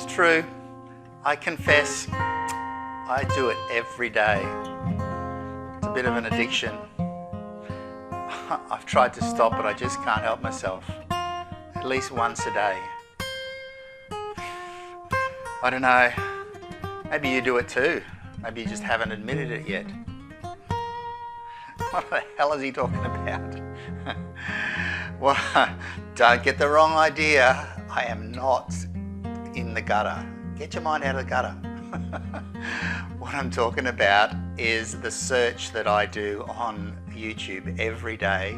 It's true. I confess, I do it every day. It's a bit of an addiction. I've tried to stop, but I just can't help myself. At least once a day. I don't know, maybe you do it too. Maybe you just haven't admitted it yet. What the hell is he talking about? Well, don't get the wrong idea. I am not in the gutter. Get your mind out of the gutter. What I'm talking about is the search that I do on YouTube every day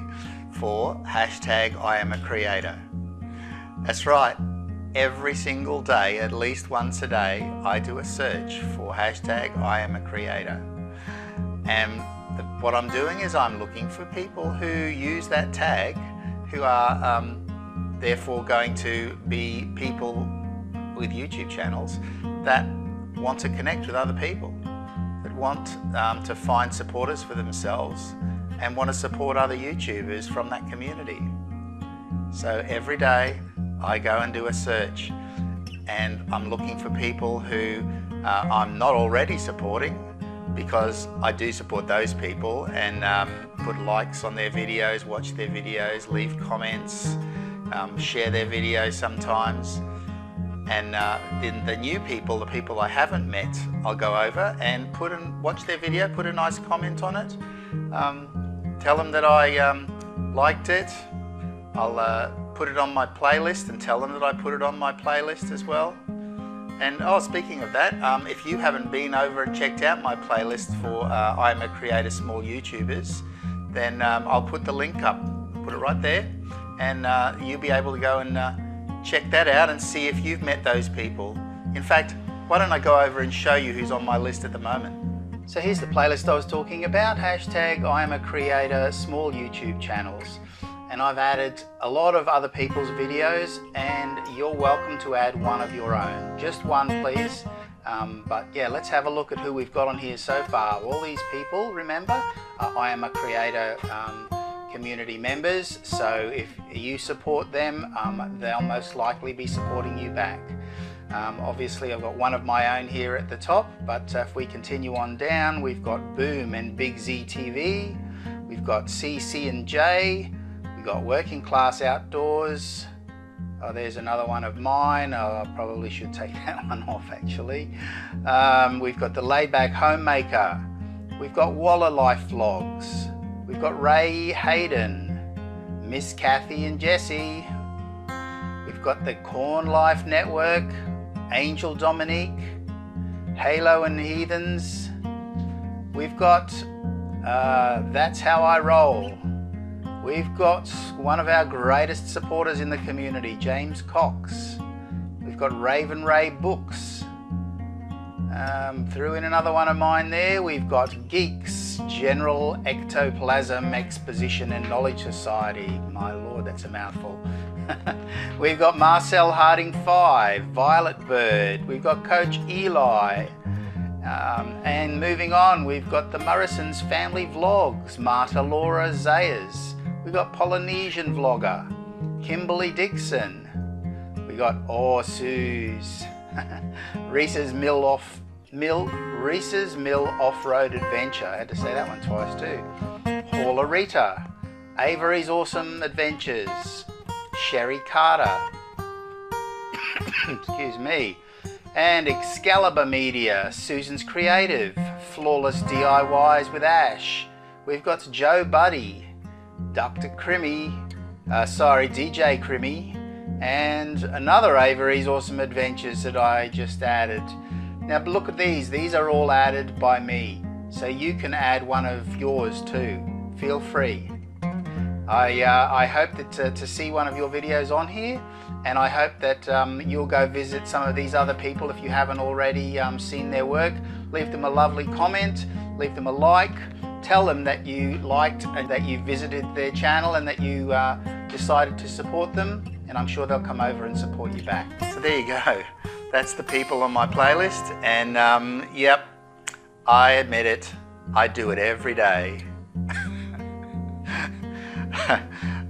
for #IAmACreator. That's right. Every single day, at least once a day, I do a search for #IAmACreator. And what I'm doing is I'm looking for people who use that tag, who are therefore going to be people with YouTube channels that want to connect with other people, that want to find supporters for themselves and want to support other YouTubers from that community. So every day I go and do a search, and I'm looking for people who I'm not already supporting, because I do support those people and put likes on their videos, watch their videos, leave comments, share their videos sometimes. And then the new people, the people I haven't met, I'll go over and watch their video, put a nice comment on it, tell them that I liked it. I'll put it on my playlist and tell them that I put it on my playlist as well. And speaking of that, if you haven't been over and checked out my playlist for IAmACreator small YouTubers, then I'll put the link up, put it right there, and you'll be able to go and check that out and see if you've met those people. In fact, why don't I go over and show you who's on my list at the moment. So here's the playlist I was talking about, #IAmACreator small YouTube channels. And I've added a lot of other people's videos, and you're welcome to add one of your own. Just one, please. But yeah, let's have a look at who we've got on here so far. All these people, remember, are IAmACreator community members. So if you support them, they'll most likely be supporting you back. Obviously, I've got one of my own here at the top, but if we continue on down, we've got Boom and Big Z TV. We've got CC and J. We've got Working Class Outdoors. Oh, there's another one of mine. I probably should take that one off actually. We've got the Laid Back Homemaker. We've got Waller Life Vlogs. We've got Ray Hayden, Miss Kathy and Jessie. We've got the Corn Life Network, Angel Dominique, Halo and Heathens. We've got That's How I Roll. We've got one of our greatest supporters in the community, James Cox. We've got Raven Ray Books. Threw in another one of mine there. We've got Geeks, General Ectoplasm Exposition and Knowledge Society. My lord, that's a mouthful. We've got Marcel Harding 5, Violet Bird. We've got Coach Eli. And moving on, we've got the Morrison's Family Vlogs, Marta Laura Zayas. We got Polynesian Vlogger, Kimberly Dixon. We got Suze, Reese's Mill Off-Road Adventure. I had to say that one twice too. Paula Rita, Avery's Awesome Adventures, Sherry Carter, excuse me, and Excalibur Media, Susan's Creative, Flawless DIYs with Ash. We've got Joe Buddy, Dr. Crimmy, DJ Crimmy, and another Avery's Awesome Adventures that I just added. Now look at these are all added by me, so you can add one of yours too. Feel free. I hope that to see one of your videos on here, and I hope that you'll go visit some of these other people if you haven't already seen their work. Leave them a lovely comment, leave them a like. Tell them that you liked and that you visited their channel and that you decided to support them, and I'm sure they'll come over and support you back. So there you go. That's the people on my playlist, and yep, I admit it, I do it every day.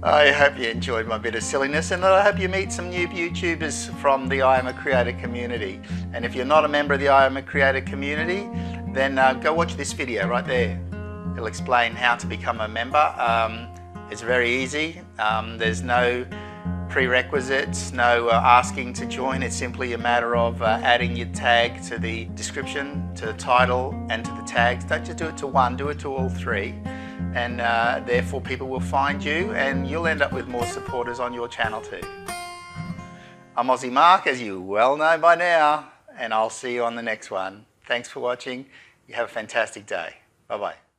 I hope you enjoyed my bit of silliness, and I hope you meet some new YouTubers from the IAmACreator community. And if you're not a member of the IAmACreator community, then go watch this video right there. It'll explain how to become a member. It's very easy. There's no prerequisites, no asking to join. It's simply a matter of adding your tag to the description, to the title, and to the tags. Don't just do it to one, do it to all three. And therefore people will find you and you'll end up with more supporters on your channel too. I'm Aussie Mark, as you well know by now, and I'll see you on the next one. Thanks for watching. You have a fantastic day. Bye-bye.